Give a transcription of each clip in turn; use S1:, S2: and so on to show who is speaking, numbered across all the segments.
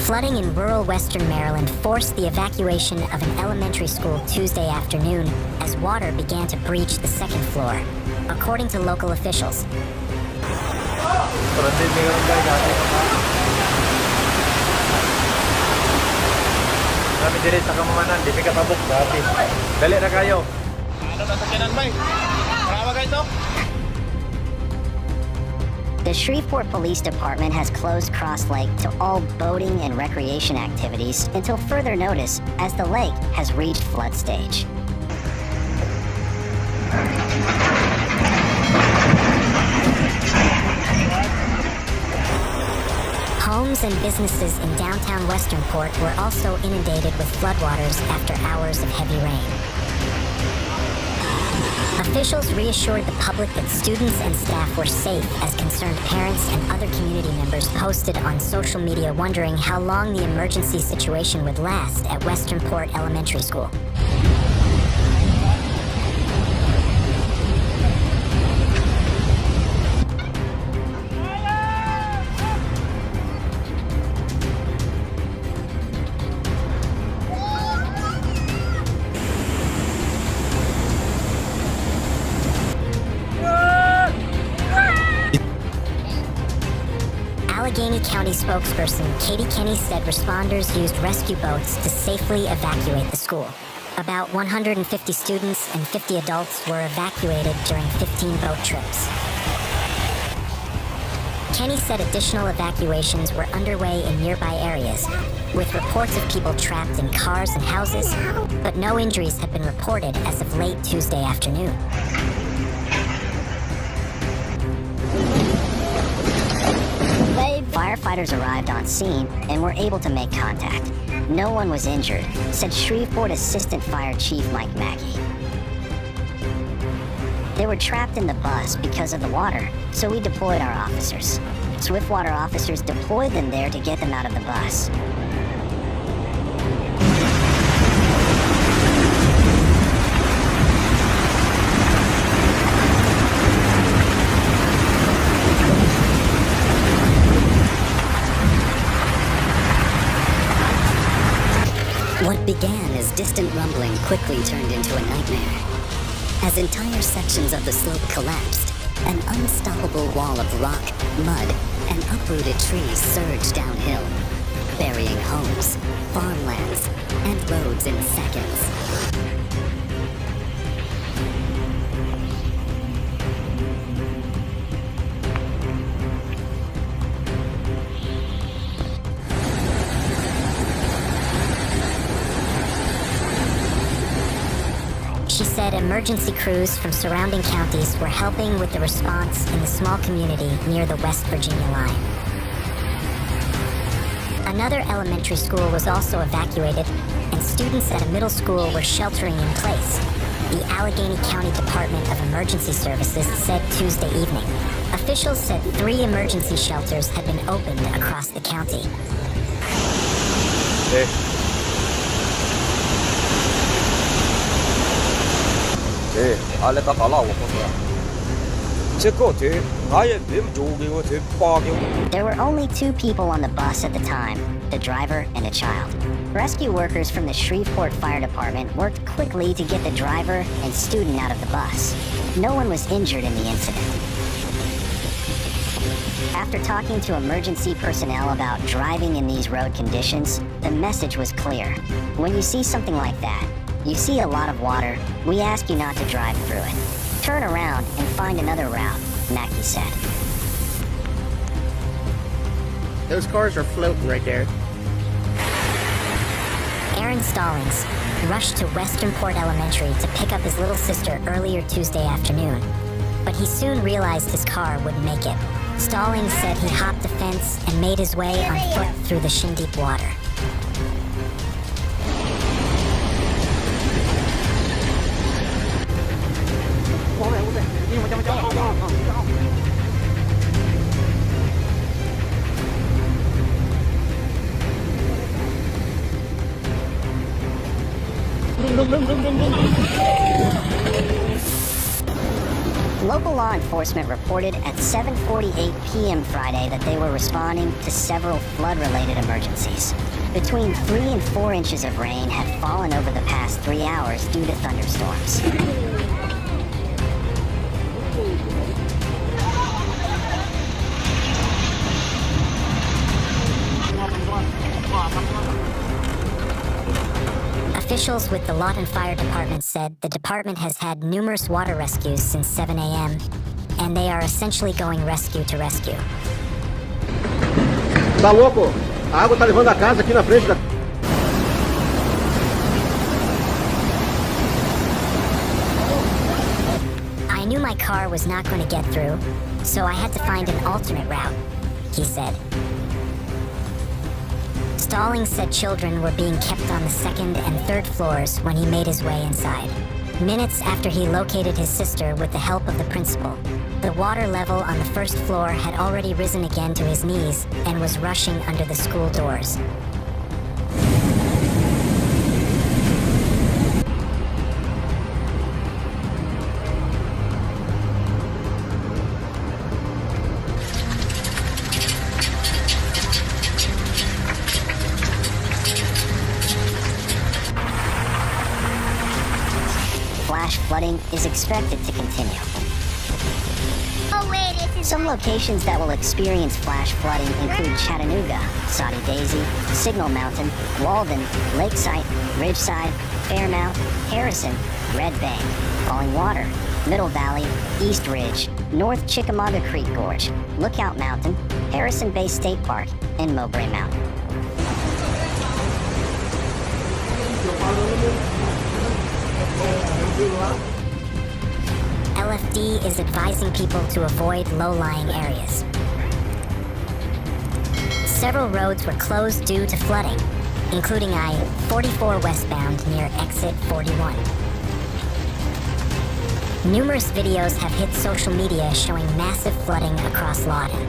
S1: Flooding in rural western Maryland forced the evacuation of an elementary school Tuesday afternoon as water began to breach the second floor, according to local officials.
S2: Kami diri sa kamamanan, di may katabok dati. Dali na kayo. Ano na sakyanan ba? Parawa kayo.
S1: The Shreveport Police Department has closed Cross Lake to all boating and recreation activities until further notice as the lake has reached flood stage. Homes and businesses in downtown Westernport were also inundated with floodwaters after hours of heavy rain. Officials reassured the public that students and staff were safe as concerned parents and other community members posted on social media wondering how long the emergency situation would last at Westernport Elementary School. Allegheny County spokesperson Katie Kenny said responders used rescue boats to safely evacuate the school. About 150 students and 50 adults were evacuated during 15 boat trips. Kenny said additional evacuations were underway in nearby areas, with reports of people trapped in cars and houses, but no injuries have been reported as of late Tuesday afternoon. Firefighters arrived on scene and were able to make contact. No one was injured, said Shreveport Assistant Fire Chief Mike Mackey. They were trapped in the bus because of the water, so we deployed our officers. Swiftwater officers deployed them there to get them out of the bus. What began as distant rumbling quickly turned into a nightmare. As entire sections of the slope collapsed, an unstoppable wall of rock, mud, and uprooted trees surged downhill, burying homes, farmlands, and roads in seconds. She said emergency crews from surrounding counties were helping with the response in the small community near the West Virginia line. Another elementary school was also evacuated, and students at a middle school were sheltering in place, the Allegheny County Department of Emergency Services said Tuesday evening. Officials said 3 emergency shelters had been opened across the county. There were only 2 people on the bus at the time, the driver and a child. Rescue workers from the Shreveport Fire Department worked quickly to get the driver and student out of the bus. No one was injured in the incident. After talking to emergency personnel about driving in these road conditions, the message was clear. When you see something like that, you see a lot of water, we ask you not to drive through it. Turn around and find another route, Mackey said.
S3: Those cars are floating right there.
S1: Aaron Stallings rushed to Westernport Elementary to pick up his little sister earlier Tuesday afternoon, but he soon realized his car wouldn't make it. Stallings said he hopped the fence and made his way on foot through the shin-deep water. Local Local law enforcement reported at 7:48 p.m. Friday that they were responding to several flood-related emergencies. Between 3 and 4 inches of rain had fallen over the past 3 hours due to thunderstorms. Officials with the Lawton Fire Department said the department has had numerous water rescues since 7 a.m., and they are essentially going rescue to rescue.
S4: Tá louco? A água tá levando a casa aqui na frente da...
S1: I knew my car was not going to get through, so I had to find an alternate route, he said. Stallings said children were being kept on the second and third floors when he made his way inside. Minutes after he located his sister with the help of the principal, the water level on the first floor had already risen again to his knees and was rushing under the school doors. Flash flooding is expected to continue. Some locations that will experience flash flooding include Chattanooga, Soddy Daisy, Signal Mountain, Walden, Lakeside, Ridgeside, Fairmount, Harrison, Red Bank, Falling Water, Middle Valley, East Ridge, North Chickamauga Creek Gorge, Lookout Mountain, Harrison Bay State Park, and Mowbray Mountain. LFD is advising people to avoid low-lying areas. Several roads were closed due to flooding, including I-44 westbound near exit 41. Numerous videos have hit social media showing massive flooding across Lawton.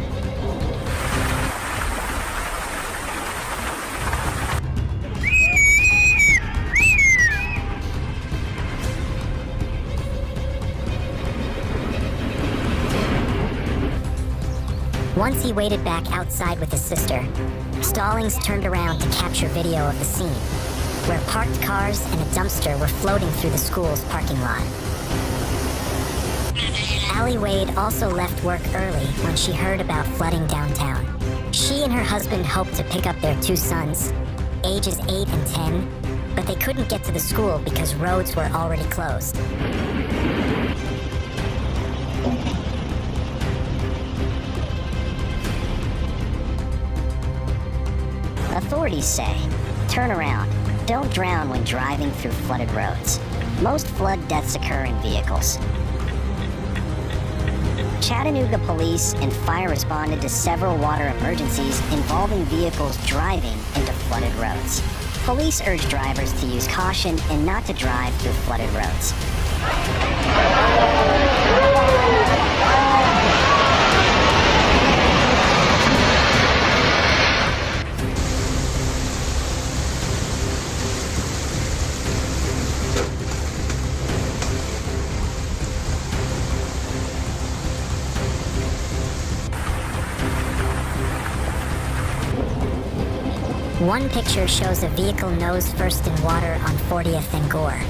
S1: Once he waded back outside with his sister, Stallings turned around to capture video of the scene, where parked cars and a dumpster were floating through the school's parking lot. Allie Wade also left work early when she heard about flooding downtown. She and her husband hoped to pick up their 2 sons, ages 8 and 10, but they couldn't get to the school because roads were already closed. Authorities say, turn around, don't drown when driving through flooded roads. Most flood deaths occur in vehicles. Chattanooga police and fire responded to several water emergencies involving vehicles driving into flooded roads. Police urge drivers to use caution and not to drive through flooded roads. One picture shows a vehicle nose first in water on 40th and Gore.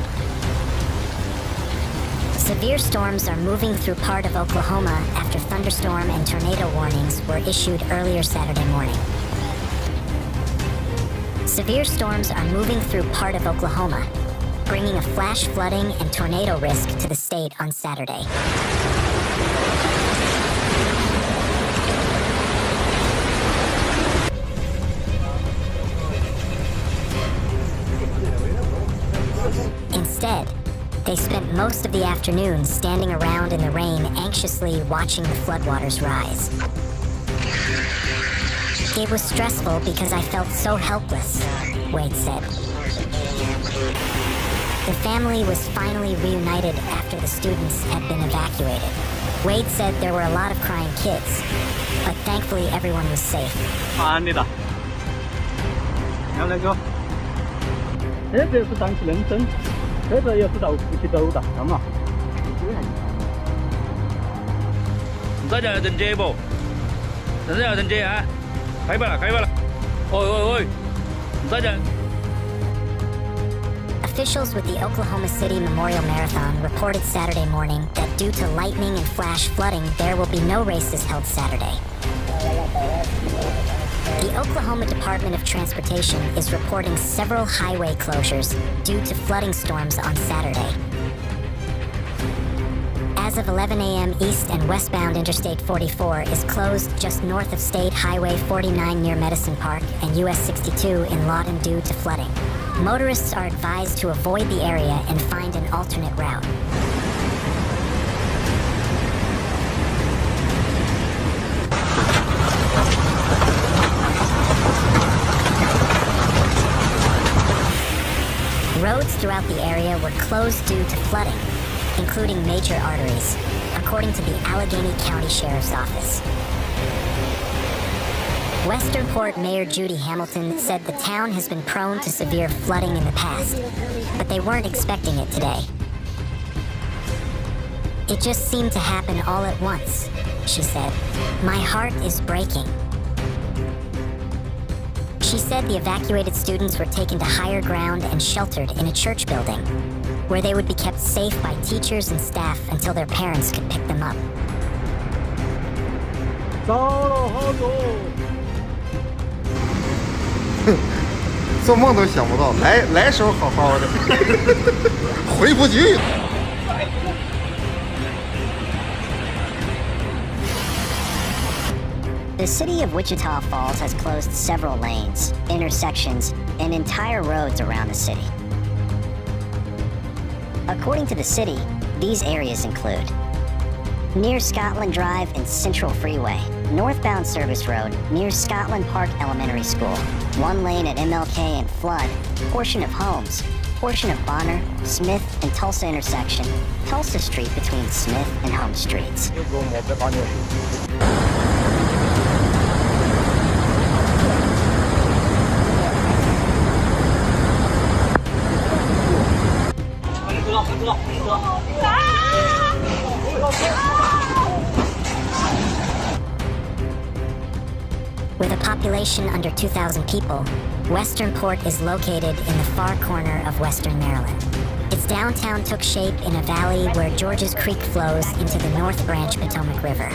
S1: Severe storms are moving through part of Oklahoma after thunderstorm and tornado warnings were issued earlier Saturday morning. Severe storms are moving through part of Oklahoma, bringing a flash flooding and tornado risk to the state on Saturday. Instead, they spent most of the afternoon standing around in the rain anxiously watching the floodwaters rise. It was stressful because I felt so helpless, Wade said. The family was finally reunited after the students had been evacuated. Wade said there were a lot of crying kids, but thankfully everyone was safe.
S5: 아니다. 알려줘. thế thì tôi tăng lên tính thế rồi giờ tôi đầu thì đầu đặt lắm à
S6: Saja Denje po. Saja Denje ha. Kaya ba? Oi. Saja.
S1: Officials with the Oklahoma City Memorial Marathon reported Saturday morning that due to lightning and flash flooding, there will be no races held Saturday. The Oklahoma Department of Transportation is reporting several highway closures due to flooding storms on Saturday. As of 11 a.m., east and westbound Interstate 44 is closed just north of State Highway 49 near Medicine Park and US 62 in Lawton due to flooding. Motorists are advised to avoid the area and find an alternate route. Roads throughout the area were closed due to flooding, including major arteries, according to the Allegheny County Sheriff's Office. Westernport Mayor Judy Hamilton said the town has been prone to severe flooding in the past, but they weren't expecting it today. It just seemed to happen all at once, she said. My heart is breaking. She said the evacuated students were taken to higher ground and sheltered in a church building, where they would be kept safe by teachers and staff until their parents could pick them up.
S4: 做梦都想不到，来时候好好的，回不去。
S1: The city of Wichita Falls has closed several lanes, intersections, and entire roads around the city. According to the city, these areas include near Scotland Drive and Central Freeway, northbound Service Road near Scotland Park Elementary School, one lane at MLK and Flood, portion of Holmes, portion of Bonner, Smith and Tulsa intersection, Tulsa Street between Smith and Holmes Streets. With a population under 2,000 people, Westernport is located in the far corner of Western Maryland. Its downtown took shape in a valley where Georges Creek flows into the North Branch Potomac River.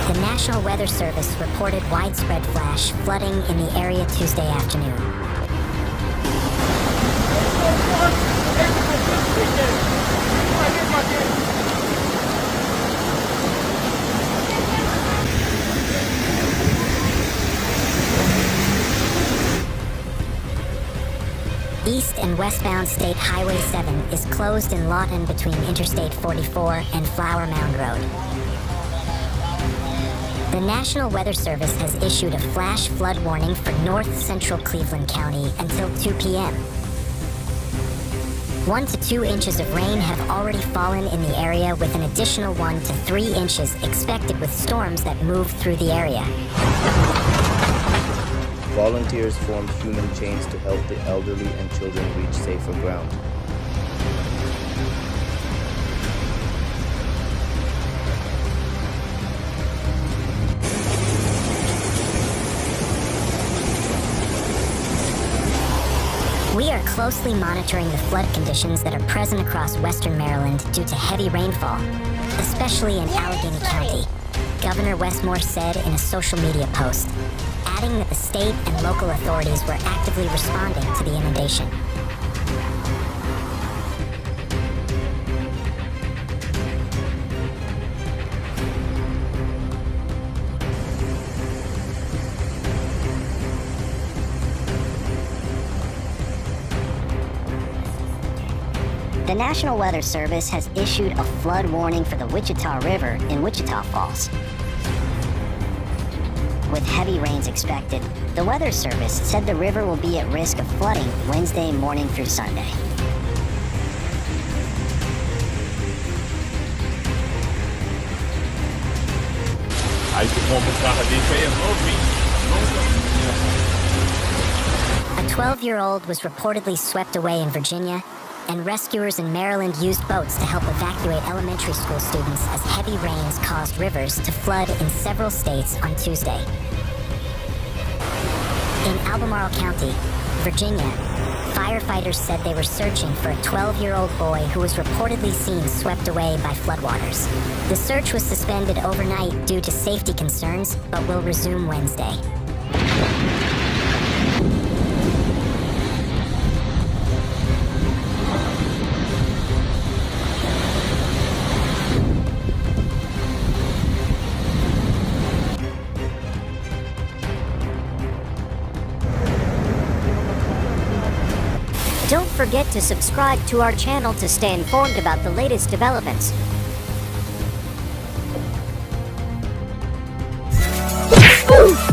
S1: The National Weather Service reported widespread flash flooding in the area Tuesday afternoon. East and westbound State Highway 7 is closed in Lawton between Interstate 44 and Flower Mound Road. The National Weather Service has issued a flash flood warning for north central Cleveland County until 2 p.m. 1 to 2 inches of rain have already fallen in the area, with an additional 1 to 3 inches expected with storms that move through the area.
S7: Volunteers formed human chains to help the elderly and children reach safer ground.
S1: We are closely monitoring the flood conditions that are present across western Maryland due to heavy rainfall, especially in Allegheny County, Governor Westmore said in a social media post, adding that the state and local authorities were actively responding to the inundation. The National Weather Service has issued a flood warning for the Wichita River in Wichita Falls. With heavy rains expected, the Weather Service said the river will be at risk of flooding Wednesday morning through Sunday. A 12-year-old was reportedly swept away in Virginia, and rescuers in Maryland used boats to help evacuate elementary school students as heavy rains caused rivers to flood in several states on Tuesday. In Albemarle County, Virginia, firefighters said they were searching for a 12-year-old boy who was reportedly seen swept away by floodwaters. The search was suspended overnight due to safety concerns, but will resume Wednesday. Don't forget to subscribe to our channel to stay informed about the latest developments.
S3: Ooh!